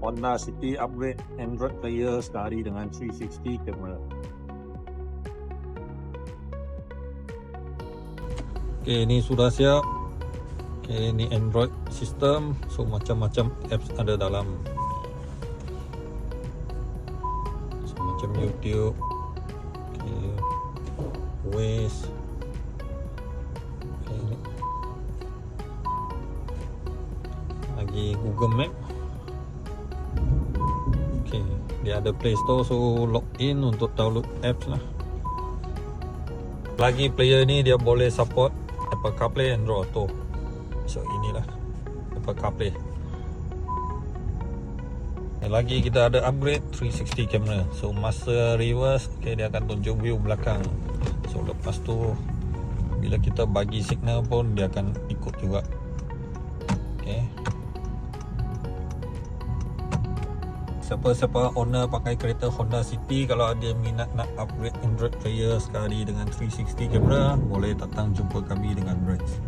Honda City upgrade Android player sekali dengan 360 kamera. Okay, ni sudah siap. Okay, ni Android system, so macam-macam apps ada dalam. So, macam YouTube, okay, Waze, okay, ni lagi Google Map. Okay, dia ada Play Store, so login untuk download apps lah. Lagi player ni dia boleh support Apple CarPlay, Android Auto. So inilah Apple CarPlay. Dan lagi kita ada upgrade 360 camera. So masa reverse, okay, dia akan tunjuk view belakang. So lepas tu bila kita bagi signal pun dia akan ikut juga. Okay. Siapa-siapa owner pakai kereta Honda City, kalau ada minat nak upgrade Android player sekali dengan 360 camera, boleh datang jumpa kami dengan Rex.